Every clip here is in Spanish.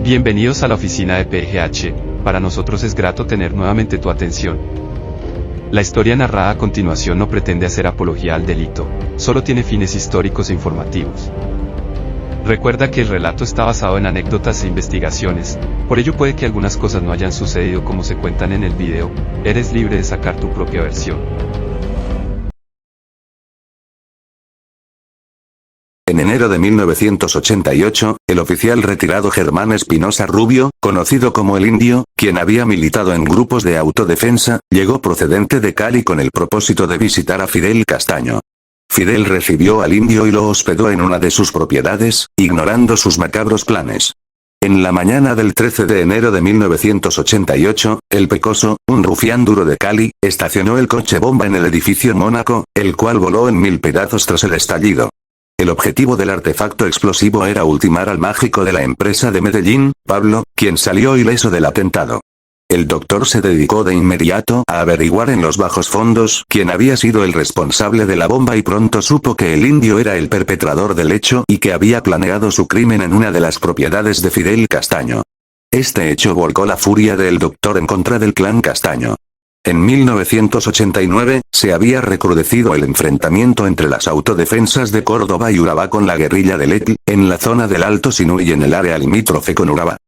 Bienvenidos a la oficina de PGH, para nosotros es grato tener nuevamente tu atención. La historia narrada a continuación no pretende hacer apología al delito, solo tiene fines históricos e informativos. Recuerda que el relato está basado en anécdotas e investigaciones, por ello puede que algunas cosas no hayan sucedido como se cuentan en el video, eres libre de sacar tu propia versión. En enero de 1988, el oficial retirado Germán Espinosa Rubio, conocido como el Indio, quien había militado en grupos de autodefensa, llegó procedente de Cali con el propósito de visitar a Fidel Castaño. Fidel recibió al Indio y lo hospedó en una de sus propiedades, ignorando sus macabros planes. En la mañana del 13 de enero de 1988, el Pecoso, un rufián duro de Cali, estacionó el coche bomba en el edificio Mónaco, el cual voló en 1000 pedazos tras el estallido. El objetivo del artefacto explosivo era ultimar al mágico de la empresa de Medellín, Pablo, quien salió ileso del atentado. El doctor se dedicó de inmediato a averiguar en los bajos fondos quién había sido el responsable de la bomba y pronto supo que el Indio era el perpetrador del hecho y que había planeado su crimen en una de las propiedades de Fidel Castaño. Este hecho volcó la furia del doctor en contra del clan Castaño. En 1989, se había recrudecido el enfrentamiento entre las autodefensas de Córdoba y Urabá con la guerrilla del ETL, en la zona del Alto Sinú y en el área limítrofe con Urabá.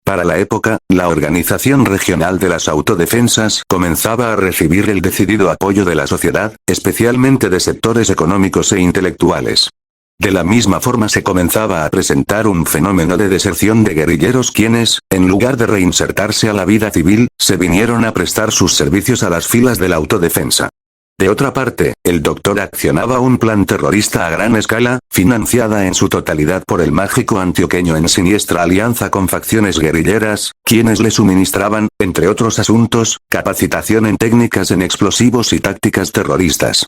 Para la época, la Organización Regional de las Autodefensas comenzaba a recibir el decidido apoyo de la sociedad, especialmente de sectores económicos e intelectuales. De la misma forma se comenzaba a presentar un fenómeno de deserción de guerrilleros quienes, en lugar de reinsertarse a la vida civil, se vinieron a prestar sus servicios a las filas de la autodefensa. De otra parte, el doctor accionaba un plan terrorista a gran escala, financiada en su totalidad por el mágico antioqueño en siniestra alianza con facciones guerrilleras, quienes le suministraban, entre otros asuntos, capacitación en técnicas en explosivos y tácticas terroristas.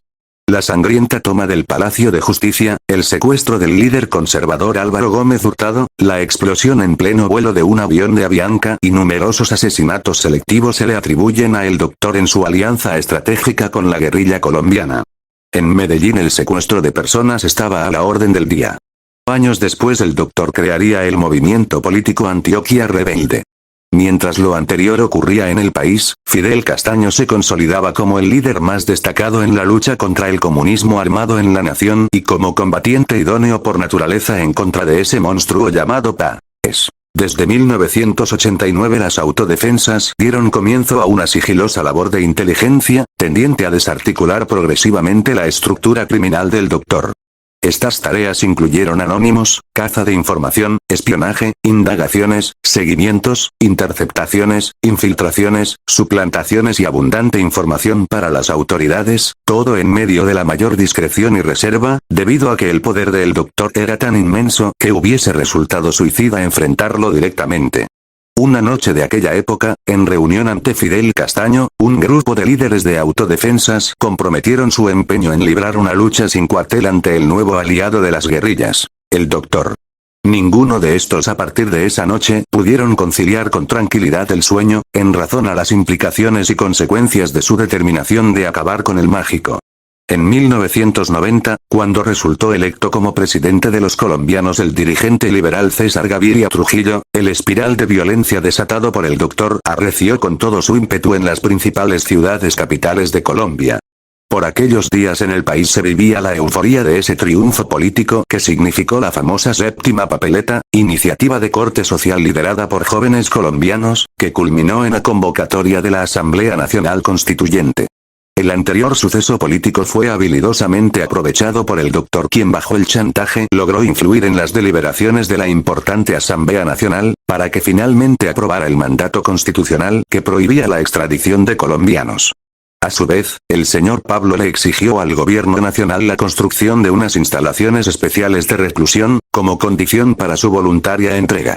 La sangrienta toma del Palacio de Justicia, el secuestro del líder conservador Álvaro Gómez Hurtado, la explosión en pleno vuelo de un avión de Avianca y numerosos asesinatos selectivos se le atribuyen a el doctor en su alianza estratégica con la guerrilla colombiana. En Medellín el secuestro de personas estaba a la orden del día. Años después el doctor crearía el movimiento político Antioquia Rebelde. Mientras lo anterior ocurría en el país, Fidel Castaño se consolidaba como el líder más destacado en la lucha contra el comunismo armado en la nación y como combatiente idóneo por naturaleza en contra de ese monstruo llamado PAES. Desde 1989 las autodefensas dieron comienzo a una sigilosa labor de inteligencia, tendiente a desarticular progresivamente la estructura criminal del doctor. Estas tareas incluyeron anónimos, caza de información, espionaje, indagaciones, seguimientos, interceptaciones, infiltraciones, suplantaciones y abundante información para las autoridades, todo en medio de la mayor discreción y reserva, debido a que el poder del doctor era tan inmenso que hubiese resultado suicida enfrentarlo directamente. Una noche de aquella época, en reunión ante Fidel Castaño, un grupo de líderes de autodefensas comprometieron su empeño en librar una lucha sin cuartel ante el nuevo aliado de las guerrillas, el doctor. Ninguno de estos a partir de esa noche pudieron conciliar con tranquilidad el sueño, en razón a las implicaciones y consecuencias de su determinación de acabar con el mágico. En 1990, cuando resultó electo como presidente de los colombianos el dirigente liberal César Gaviria Trujillo, el espiral de violencia desatado por el doctor arreció con todo su ímpetu en las principales ciudades capitales de Colombia. Por aquellos días en el país se vivía la euforia de ese triunfo político que significó la famosa séptima papeleta, iniciativa de corte social liderada por jóvenes colombianos, que culminó en la convocatoria de la Asamblea Nacional Constituyente. El anterior suceso político fue habilidosamente aprovechado por el doctor quien bajo el chantaje logró influir en las deliberaciones de la importante Asamblea Nacional, para que finalmente aprobara el mandato constitucional que prohibía la extradición de colombianos. A su vez, el señor Pablo le exigió al gobierno nacional la construcción de unas instalaciones especiales de reclusión, como condición para su voluntaria entrega.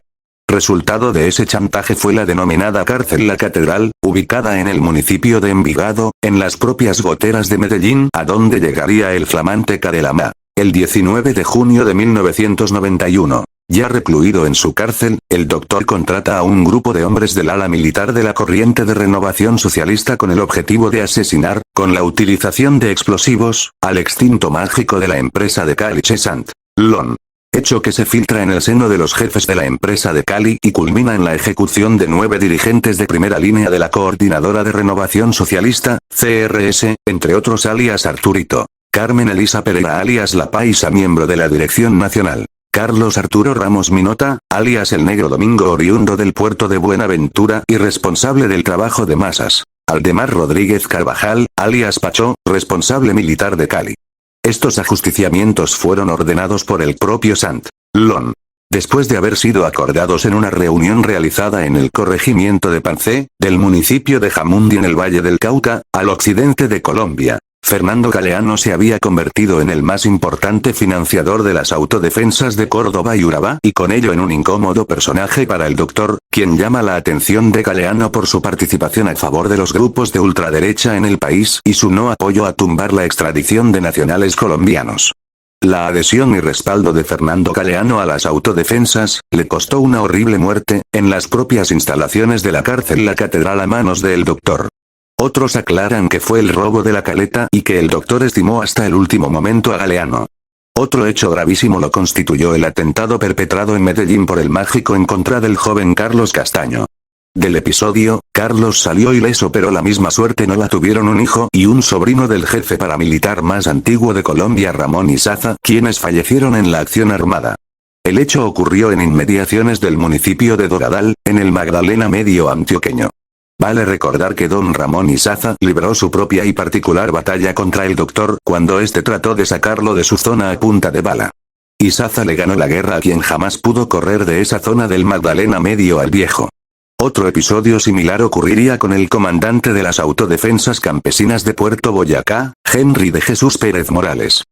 Resultado de ese chantaje fue la denominada cárcel La Catedral, ubicada en el municipio de Envigado, en las propias goteras de Medellín, a donde llegaría el flamante Cadelama. El 19 de junio de 1991. Ya recluido en su cárcel, el doctor contrata a un grupo de hombres del ala militar de la corriente de renovación socialista con el objetivo de asesinar, con la utilización de explosivos, al extinto mágico de la empresa de Cali Chesant Lon. Hecho que se filtra en el seno de los jefes de la empresa de Cali y culmina en la ejecución de 9 dirigentes de primera línea de la Coordinadora de Renovación Socialista, CRS, entre otros alias Arturito. Carmen Elisa Pereira alias La Paisa miembro de la Dirección Nacional. Carlos Arturo Ramos Minota, alias El Negro Domingo oriundo del puerto de Buenaventura y responsable del trabajo de masas. Aldemar Rodríguez Carvajal, alias Pacho, responsable militar de Cali. Estos ajusticiamientos fueron ordenados por el propio Sant. Lon. Después de haber sido acordados en una reunión realizada en el corregimiento de Pancé, del municipio de Jamundi en el Valle del Cauca, al occidente de Colombia, Fernando Galeano se había convertido en el más importante financiador de las autodefensas de Córdoba y Urabá y con ello en un incómodo personaje para el doctor, quien llama la atención de Galeano por su participación a favor de los grupos de ultraderecha en el país y su no apoyo a tumbar la extradición de nacionales colombianos. La adhesión y respaldo de Fernando Galeano a las autodefensas, le costó una horrible muerte, en las propias instalaciones de la cárcel La Catedral a manos del doctor. Otros aclaran que fue el robo de la caleta y que el doctor estimó hasta el último momento a Galeano. Otro hecho gravísimo lo constituyó el atentado perpetrado en Medellín por el mágico en contra del joven Carlos Castaño. Del episodio, Carlos salió ileso pero la misma suerte no la tuvieron un hijo y un sobrino del jefe paramilitar más antiguo de Colombia Ramón Izaza, quienes fallecieron en la acción armada. El hecho ocurrió en inmediaciones del municipio de Doradal, en el Magdalena Medio antioqueño. Vale recordar que don Ramón Izaza libró su propia y particular batalla contra el doctor cuando éste trató de sacarlo de su zona a punta de bala. Izaza le ganó la guerra a quien jamás pudo correr de esa zona del Magdalena Medio al Viejo. Otro episodio similar ocurriría con el comandante de las autodefensas campesinas de Puerto Boyacá, Henry de Jesús Pérez Morales.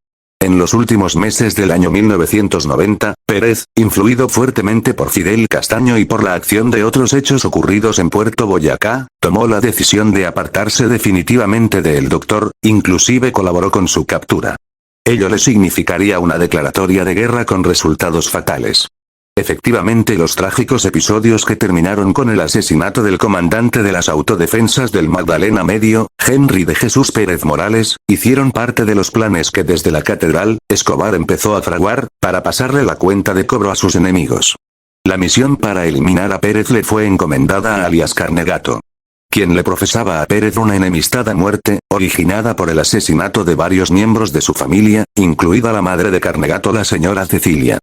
En los últimos meses del año 1990, Pérez, influido fuertemente por Fidel Castaño y por la acción de otros hechos ocurridos en Puerto Boyacá, tomó la decisión de apartarse definitivamente del doctor, inclusive colaboró con su captura. Ello le significaría una declaratoria de guerra con resultados fatales. Efectivamente, los trágicos episodios que terminaron con el asesinato del comandante de las autodefensas del Magdalena Medio, Henry de Jesús Pérez Morales, hicieron parte de los planes que desde la catedral, Escobar empezó a fraguar, para pasarle la cuenta de cobro a sus enemigos. La misión para eliminar a Pérez le fue encomendada a alias Carnegato, quien le profesaba a Pérez una enemistad a muerte, originada por el asesinato de varios miembros de su familia, incluida la madre de Carnegato la señora Cecilia.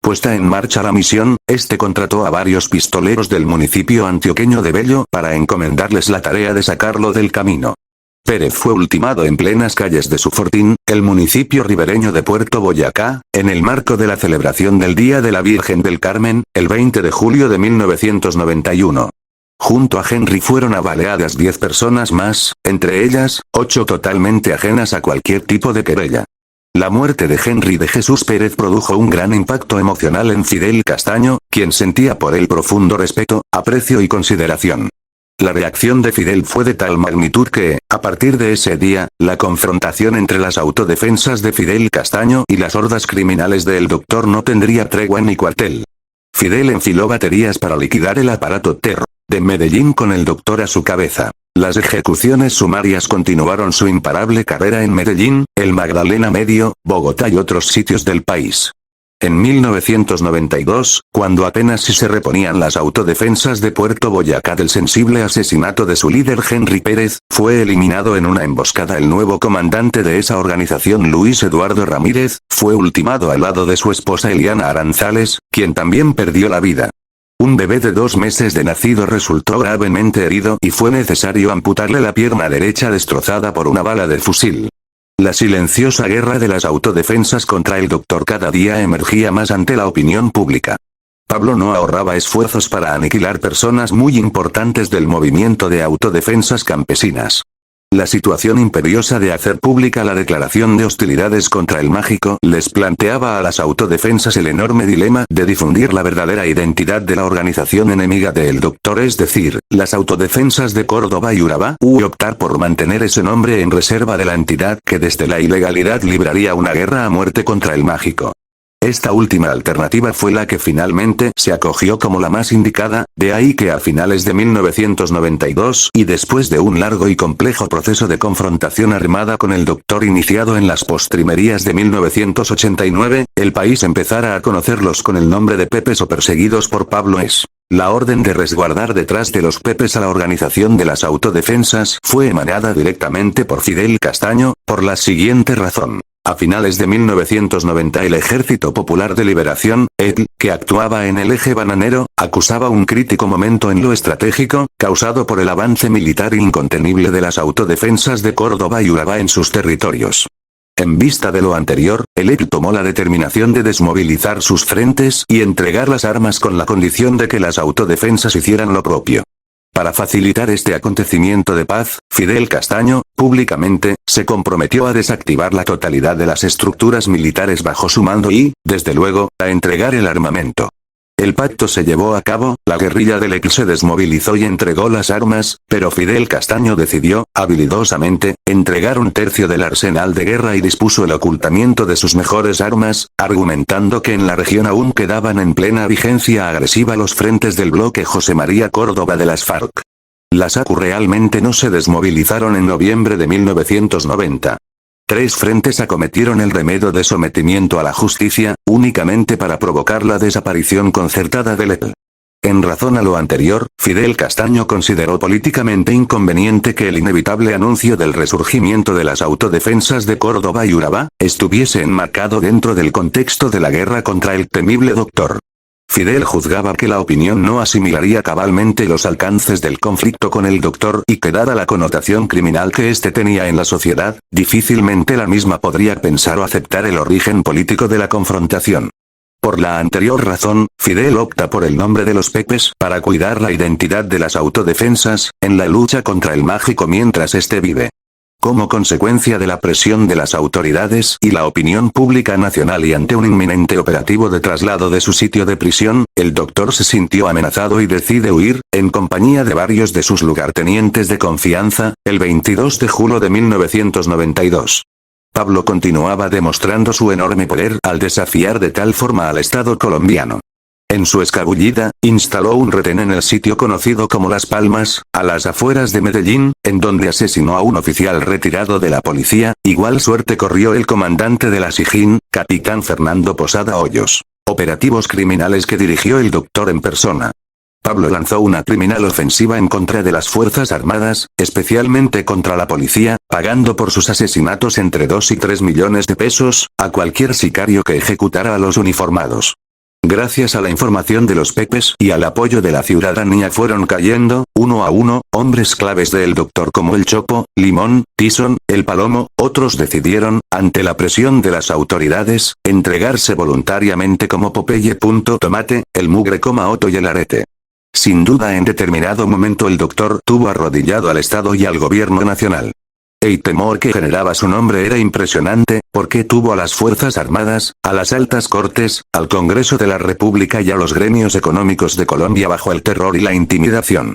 Puesta en marcha la misión, este contrató a varios pistoleros del municipio antioqueño de Bello para encomendarles la tarea de sacarlo del camino. Pérez fue ultimado en plenas calles de su fortín, el municipio ribereño de Puerto Boyacá, en el marco de la celebración del Día de la Virgen del Carmen, el 20 de julio de 1991. Junto a Henry fueron abaleadas 10 personas más, entre ellas, 8 totalmente ajenas a cualquier tipo de querella. La muerte de Henry de Jesús Pérez produjo un gran impacto emocional en Fidel Castaño, quien sentía por él profundo respeto, aprecio y consideración. La reacción de Fidel fue de tal magnitud que, a partir de ese día, la confrontación entre las autodefensas de Fidel Castaño y las hordas criminales del doctor no tendría tregua ni cuartel. Fidel enfiló baterías para liquidar el aparato terror de Medellín con el doctor a su cabeza. Las ejecuciones sumarias continuaron su imparable carrera en Medellín, el Magdalena Medio, Bogotá y otros sitios del país. En 1992, cuando apenas si se reponían las autodefensas de Puerto Boyacá del sensible asesinato de su líder Henry Pérez, fue eliminado en una emboscada el nuevo comandante de esa organización Luis Eduardo Ramírez, fue ultimado al lado de su esposa Eliana Aranzales, quien también perdió la vida. Un bebé de 2 meses de nacido resultó gravemente herido y fue necesario amputarle la pierna derecha destrozada por una bala de fusil. La silenciosa guerra de las autodefensas contra el doctor cada día emergía más ante la opinión pública. Pablo no ahorraba esfuerzos para aniquilar personas muy importantes del movimiento de autodefensas campesinas. La situación imperiosa de hacer pública la declaración de hostilidades contra el mágico les planteaba a las autodefensas el enorme dilema de difundir la verdadera identidad de la organización enemiga del doctor, es decir, las autodefensas de Córdoba y Urabá, u optar por mantener ese nombre en reserva de la entidad que desde la ilegalidad libraría una guerra a muerte contra el mágico. Esta última alternativa fue la que finalmente se acogió como la más indicada, de ahí que a finales de 1992 y después de un largo y complejo proceso de confrontación armada con el doctor iniciado en las postrimerías de 1989, el país empezara a conocerlos con el nombre de Pepes o perseguidos por Pablo Es. La orden de resguardar detrás de los Pepes a la organización de las autodefensas fue emanada directamente por Fidel Castaño, por la siguiente razón. A finales de 1990 el Ejército Popular de Liberación, EPL, que actuaba en el eje bananero, acusaba un crítico momento en lo estratégico, causado por el avance militar incontenible de las autodefensas de Córdoba y Urabá en sus territorios. En vista de lo anterior, el EPL tomó la determinación de desmovilizar sus frentes y entregar las armas con la condición de que las autodefensas hicieran lo propio. Para facilitar este acontecimiento de paz, Fidel Castaño, públicamente, se comprometió a desactivar la totalidad de las estructuras militares bajo su mando y, desde luego, a entregar el armamento. El pacto se llevó a cabo, la guerrilla del EPL se desmovilizó y entregó las armas, pero Fidel Castaño decidió, habilidosamente, entregar un tercio del arsenal de guerra y dispuso el ocultamiento de sus mejores armas, argumentando que en la región aún quedaban en plena vigencia agresiva los frentes del bloque José María Córdoba de las FARC. Las ACU realmente no se desmovilizaron en noviembre de 1990. 3 frentes acometieron el remedio de sometimiento a la justicia, únicamente para provocar la desaparición concertada del EPL. En razón a lo anterior, Fidel Castaño consideró políticamente inconveniente que el inevitable anuncio del resurgimiento de las autodefensas de Córdoba y Urabá, estuviese enmarcado dentro del contexto de la guerra contra el temible doctor. Fidel juzgaba que la opinión no asimilaría cabalmente los alcances del conflicto con el doctor y que dada la connotación criminal que éste tenía en la sociedad, difícilmente la misma podría pensar o aceptar el origen político de la confrontación. Por la anterior razón, Fidel opta por el nombre de los Pepes para cuidar la identidad de las autodefensas, en la lucha contra el mágico mientras éste vive. Como consecuencia de la presión de las autoridades y la opinión pública nacional y ante un inminente operativo de traslado de su sitio de prisión, el doctor se sintió amenazado y decide huir, en compañía de varios de sus lugartenientes de confianza, el 22 de julio de 1992. Pablo continuaba demostrando su enorme poder al desafiar de tal forma al Estado colombiano. En su escabullida, instaló un retén en el sitio conocido como Las Palmas, a las afueras de Medellín, en donde asesinó a un oficial retirado de la policía. Igual suerte corrió el comandante de la SIJIN, capitán Fernando Posada Hoyos. Operativos criminales que dirigió el doctor en persona. Pablo lanzó una criminal ofensiva en contra de las Fuerzas Armadas, especialmente contra la policía, pagando por sus asesinatos entre 2 y 3 millones de pesos, a cualquier sicario que ejecutara a los uniformados. Gracias a la información de los Pepes y al apoyo de la ciudadanía fueron cayendo, uno a uno, hombres claves del doctor como el Chopo, Limón, Tison, el Palomo. Otros decidieron, ante la presión de las autoridades, entregarse voluntariamente como Popeye. Tomate, el Mugre, Otto y el Arete. Sin duda en determinado momento el doctor tuvo arrodillado al Estado y al gobierno nacional. El temor que generaba su nombre era impresionante, porque tuvo a las Fuerzas Armadas, a las altas cortes, al Congreso de la República y a los gremios económicos de Colombia bajo el terror y la intimidación.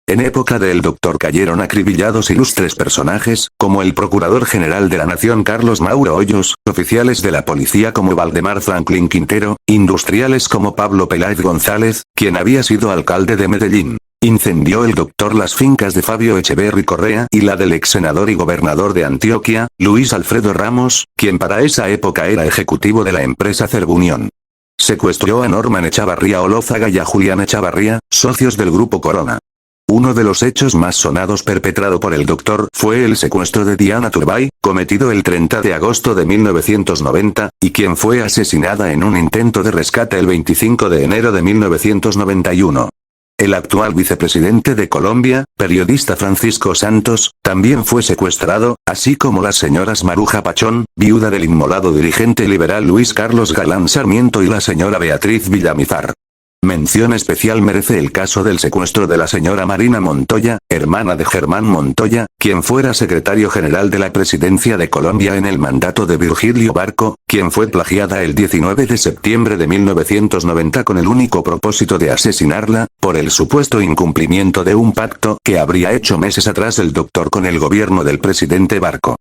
En época del doctor cayeron acribillados ilustres personajes, como el Procurador General de la Nación Carlos Mauro Hoyos, oficiales de la policía como Valdemar Franklin Quintero, industriales como Pablo Peláez González, quien había sido alcalde de Medellín. Incendió el doctor las fincas de Fabio Echeverry Correa y la del ex senador y gobernador de Antioquia, Luis Alfredo Ramos, quien para esa época era ejecutivo de la empresa Cerbunión. Secuestró a Norman Echavarría Olózaga y a Julián Echavarría, socios del Grupo Corona. Uno de los hechos más sonados perpetrado por el doctor fue el secuestro de Diana Turbay, cometido el 30 de agosto de 1990, y quien fue asesinada en un intento de rescate el 25 de enero de 1991. El actual vicepresidente de Colombia, periodista Francisco Santos, también fue secuestrado, así como las señoras Maruja Pachón, viuda del inmolado dirigente liberal Luis Carlos Galán Sarmiento, y la señora Beatriz Villamizar. Mención especial merece el caso del secuestro de la señora Marina Montoya, hermana de Germán Montoya, quien fuera secretario general de la presidencia de Colombia en el mandato de Virgilio Barco, quien fue plagiada el 19 de septiembre de 1990 con el único propósito de asesinarla, por el supuesto incumplimiento de un pacto que habría hecho meses atrás el doctor con el gobierno del presidente Barco.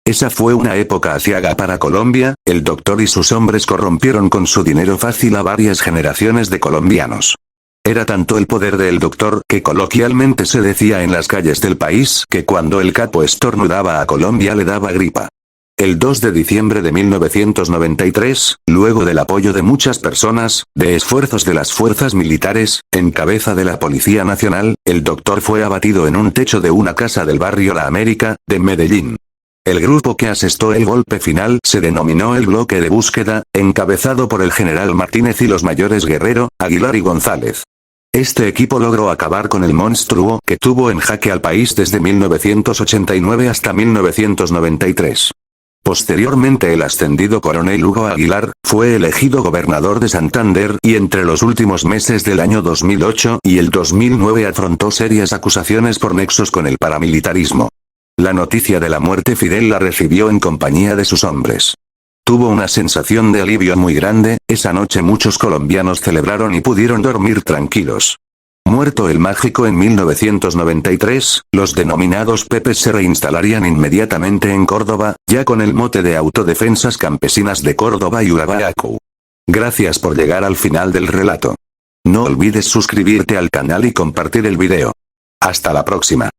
Esa fue una época aciaga para Colombia, el doctor y sus hombres corrompieron con su dinero fácil a varias generaciones de colombianos. Era tanto el poder del doctor que coloquialmente se decía en las calles del país que cuando el capo estornudaba a Colombia le daba gripa. El 2 de diciembre de 1993, luego del apoyo de muchas personas, de esfuerzos de las fuerzas militares, en cabeza de la Policía Nacional, el doctor fue abatido en un techo de una casa del barrio La América, de Medellín. El grupo que asestó el golpe final se denominó el Bloque de Búsqueda, encabezado por el general Martínez y los mayores Guerrero, Aguilar y González. Este equipo logró acabar con el monstruo que tuvo en jaque al país desde 1989 hasta 1993. Posteriormente el ascendido coronel Hugo Aguilar, fue elegido gobernador de Santander y entre los últimos meses del año 2008 y el 2009 afrontó serias acusaciones por nexos con el paramilitarismo. La noticia de la muerte Fidel la recibió en compañía de sus hombres. Tuvo una sensación de alivio muy grande, esa noche muchos colombianos celebraron y pudieron dormir tranquilos. Muerto el mágico en 1993, los denominados Pepes se reinstalarían inmediatamente en Córdoba, ya con el mote de Autodefensas Campesinas de Córdoba y Urabá. Gracias por llegar al final del relato. No olvides suscribirte al canal y compartir el video. Hasta la próxima.